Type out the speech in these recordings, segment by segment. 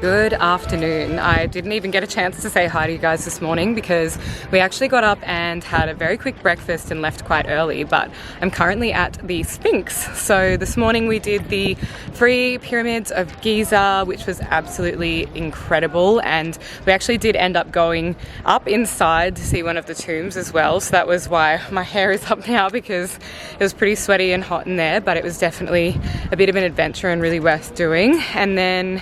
Good afternoon. I didn't even get a chance to say hi to you guys this morning because we actually got up and had a very quick breakfast and left quite early, but I'm currently at the Sphinx. So this morning we did the Great Pyramids of Giza, which was absolutely incredible, and we actually did end up going up inside to see one of the tombs as well. So that was why my hair is up now, because it was pretty sweaty and hot in there, but it was definitely a bit of an adventure and really worth doing. And then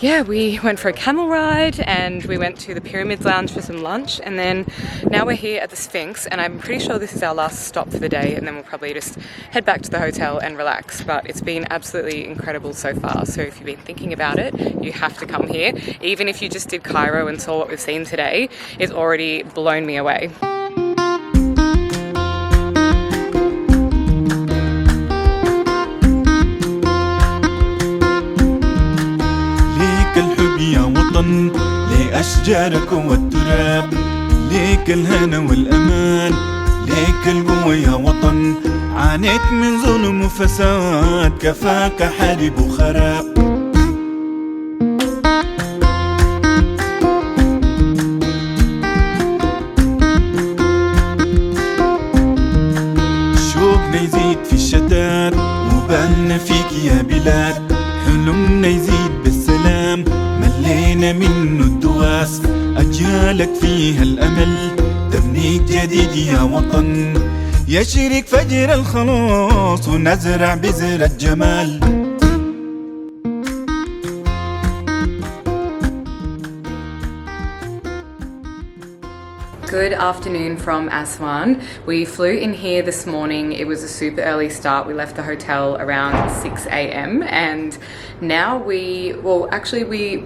yeah, we went for a camel ride and we went to the Pyramids Lounge for some lunch, and then now we're here at the Sphinx, and I'm pretty sure this is our last stop for the day, and then we'll probably just head back to the hotel and relax. But it's been absolutely incredible so far, so if you've been thinking about it, you have to come here. Even if you just did Cairo and saw what we've seen today, it's already blown me away. لأشجارك والتراب، ليك الهنا والأمان، ليك القوة يا وطن. عانيت من ظلم وفساد، كفاك حرب وخراب. شوقنا يزيد في الشتات، وبالنا فيك يا بلاد. حلمنا يزيد بالسلام، ملينا منه الدواس. أجيالك فيها الأمل، تبنيك جديد يا وطن. يشرق فجر الخلاص ونزرع بذرة جمال. Good afternoon from Aswan. We flew in here this morning. It was a super early start. We left the hotel around 6 a.m. and now we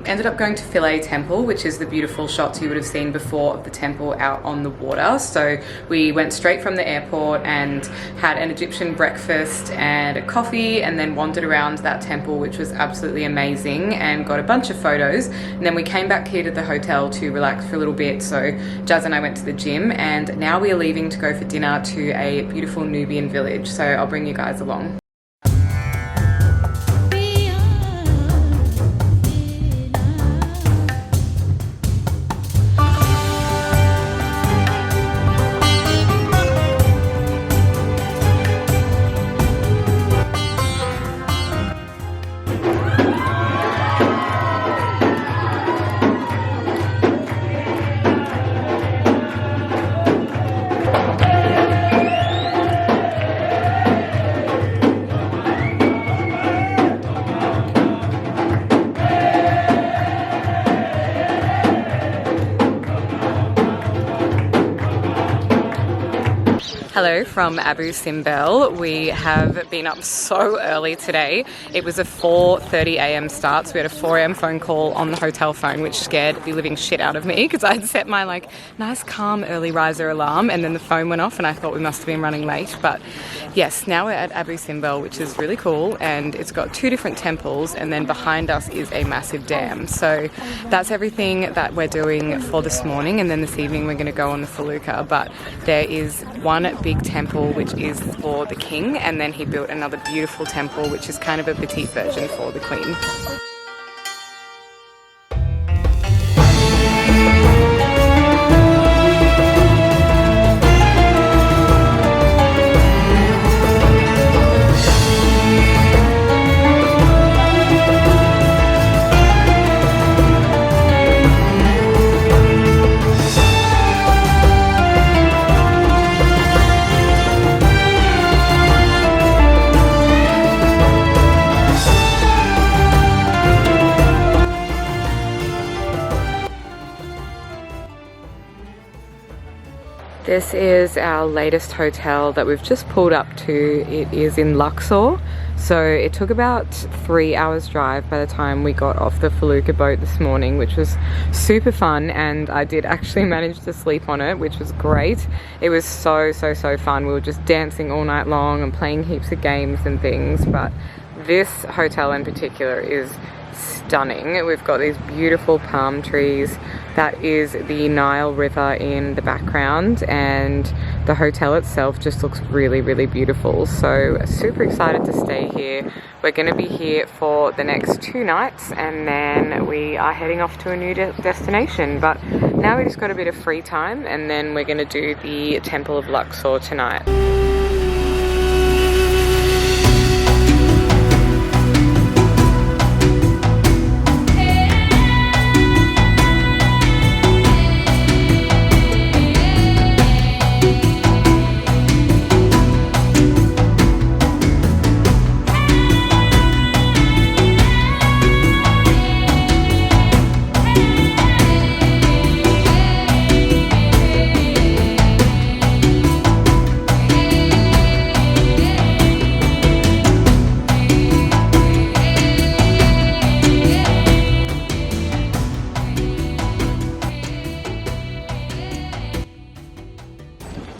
ended up going to Philae Temple, which is the beautiful shots you would have seen before of the temple out on the water. So we went straight from the airport and had an Egyptian breakfast and a coffee, and then wandered around that temple, which was absolutely amazing, and got a bunch of photos. And then we came back here to the hotel to relax for a little bit. So Jazz and I went to the gym, and now we are leaving to go for dinner to a beautiful Nubian village. So I'll bring you guys along. Hello from Abu Simbel. We have been up so early today. It was a 4:30 a.m. start, so we had a 4 a.m. phone call on the hotel phone, which scared the living shit out of me because I had set my nice calm early riser alarm, and then the phone went off and I thought we must have been running late. But yes, now we're at Abu Simbel, which is really cool, and it's got 2 different temples, and then behind us is a massive dam. So that's everything that we're doing for this morning, and then this evening we're going to go on the Felucca. But there is one big temple which is for the king, and then he built another beautiful temple which is kind of a petite version for the queen. This is our latest hotel that we've just pulled up to. It is in Luxor. So it took about 3 hours drive by the time we got off the Felucca Boat this morning, which was super fun, and I did actually manage to sleep on it, which was great. It was so fun. We were just dancing all night long and playing heaps of games and things, but this hotel in particular is stunning. We've got these beautiful palm trees. That is the Nile River in the background, and the hotel itself just looks really, really beautiful. So super excited to stay here. We're going to be here for the next 2 nights and then we are heading off to a new destination. But now we just got a bit of free time and then we're going to do the Temple of Luxor tonight.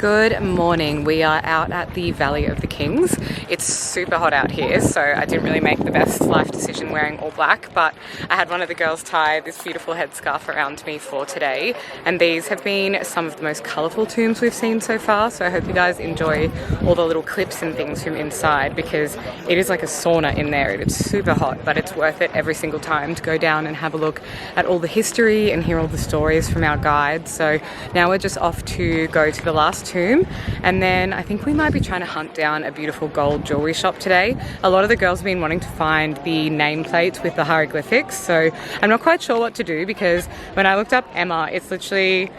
Good morning. We are out at the Valley of the Kings. It's super hot out here, so I didn't really make the best life decision wearing all black, but I had one of the girls tie this beautiful headscarf around me for today, and these have been some of the most colourful tombs we've seen so far, so I hope you guys enjoy all the little clips and things from inside because it is like a sauna in there. It's super hot, but it's worth it every single time to go down and have a look at all the history and hear all the stories from our guides. So now we're just off to go to the last tomb, and then I think we might be trying to hunt down a beautiful gold jewelry shop today. A lot of the girls have been wanting to find the nameplates with the hieroglyphics, so I'm not quite sure what to do because when I looked up Emma, it's literally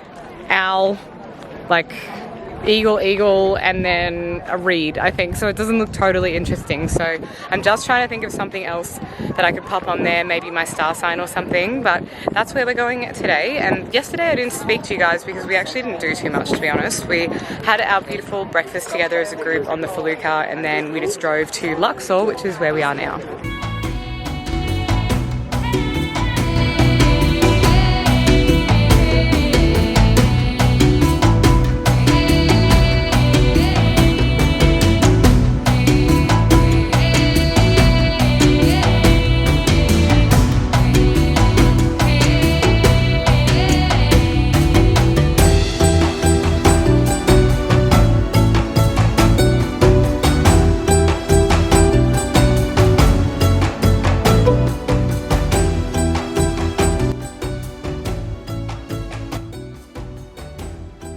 owl, like eagle, and then a reed, I think, so it doesn't look totally interesting. So I'm just trying to think of something else that I could pop on there, maybe my star sign or something, but that's where we're going today. And yesterday I didn't speak to you guys because we actually didn't do too much, to be honest. We had our beautiful breakfast together as a group on the Felucca, and then we just drove to Luxor, which is where we are now.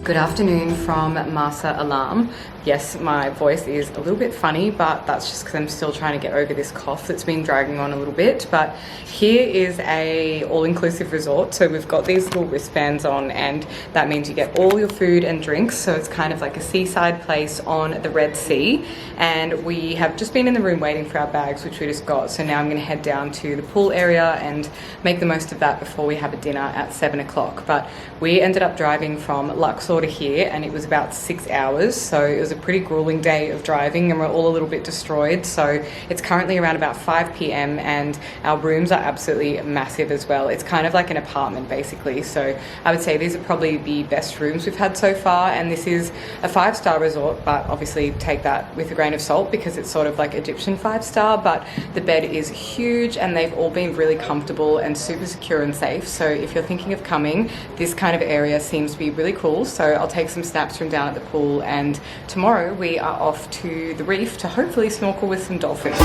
Good afternoon from Marsa Alam. Yes, my voice is a little bit funny, but that's just because I'm still trying to get over this cough that's been dragging on a little bit. But here is a all-inclusive resort, so we've got these little wristbands on, and that means you get all your food and drinks. So it's kind of like a seaside place on the Red Sea, and we have just been in the room waiting for our bags, which we just got. So now I'm going to head down to the pool area and make the most of that before we have a dinner at 7 o'clock. But we ended up driving from Luxor to here, and it was about 6 hours, so it was a pretty grueling day of driving, and we're all a little bit destroyed. So it's currently around about 5 p.m. and our rooms are absolutely massive as well. It's kind of like an apartment basically, so I would say these are probably the best rooms we've had so far, and this is a 5-star resort, but obviously take that with a grain of salt because it's sort of like Egyptian 5-star, but the bed is huge and they've all been really comfortable and super secure and safe. So if you're thinking of coming, this kind of area seems to be really cool. So I'll take some snaps from down at the pool, and tomorrow we are off to the reef to hopefully snorkel with some dolphins.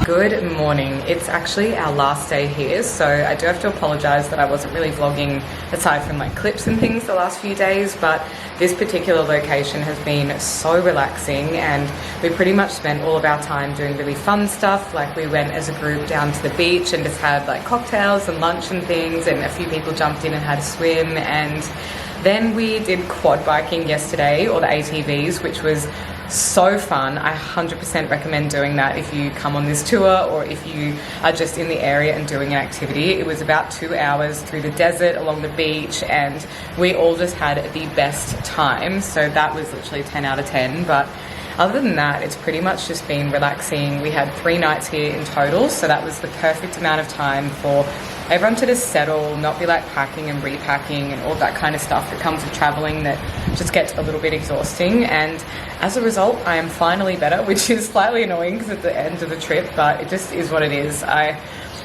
Good morning. It's actually our last day here, so I do have to apologise that I wasn't really vlogging aside from like clips and things the last few days, but this particular location has been so relaxing and we pretty much spent all of our time doing really fun stuff. Like we went as a group down to the beach and just had like cocktails and lunch and things, and a few people jumped in and had a swim, and Then we did quad biking yesterday, or the ATVs, which was so fun. I 100% recommend doing that if you come on this tour or if you are just in the area and doing an activity. It was about 2 hours through the desert along the beach, and we all just had the best time. So that was literally 10 out of 10. But other than that, it's pretty much just been relaxing. We had 3 nights here in total, so that was the perfect amount of time for everyone to just settle, not be like packing and repacking and all that kind of stuff that comes with traveling that just gets a little bit exhausting. And as a result, I am finally better, which is slightly annoying because at the end of the trip, but it just is what it is. I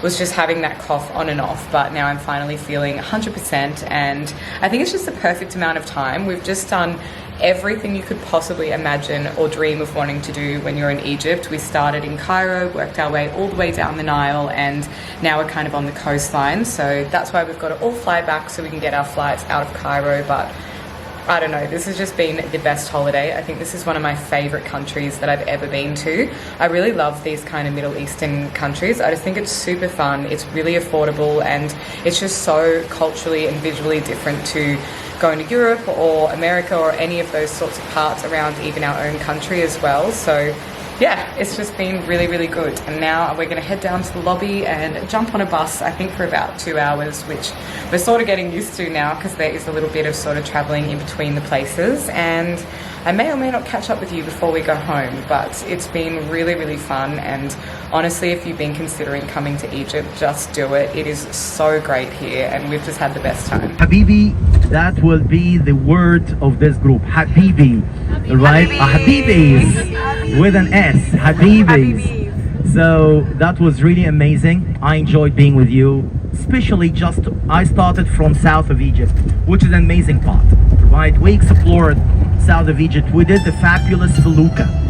was just having that cough on and off, but now I'm finally feeling 100%, and I think it's just the perfect amount of time. We've just done everything you could possibly imagine or dream of wanting to do when you're in Egypt. We started in Cairo, worked our way all the way down the Nile, and now we're kind of on the coastline. So that's why we've got to all fly back so we can get our flights out of Cairo. But I don't know, this has just been the best holiday. I think this is one of my favorite countries that I've ever been to. I really love these kind of Middle Eastern countries. I just think it's super fun. It's really affordable, and it's just so culturally and visually different to going to Europe or America or any of those sorts of parts around even our own country as well. So yeah, it's just been really, really good. And now we're going to head down to the lobby and jump on a bus, I think for about 2 hours, which we're sort of getting used to now because there is a little bit of sort of traveling in between the places. And I may or may not catch up with you before we go home, but it's been really, really fun. And honestly, if you've been considering coming to Egypt, just do it. It is so great here, and we've just had the best time. Habibi, that will be the word of this group. Habibi, right? Habibis with an S. Habibis. So that was really amazing. I enjoyed being with you, especially I started from south of Egypt, which is an amazing part, right? We explored south of Egypt. We did the fabulous Felucca.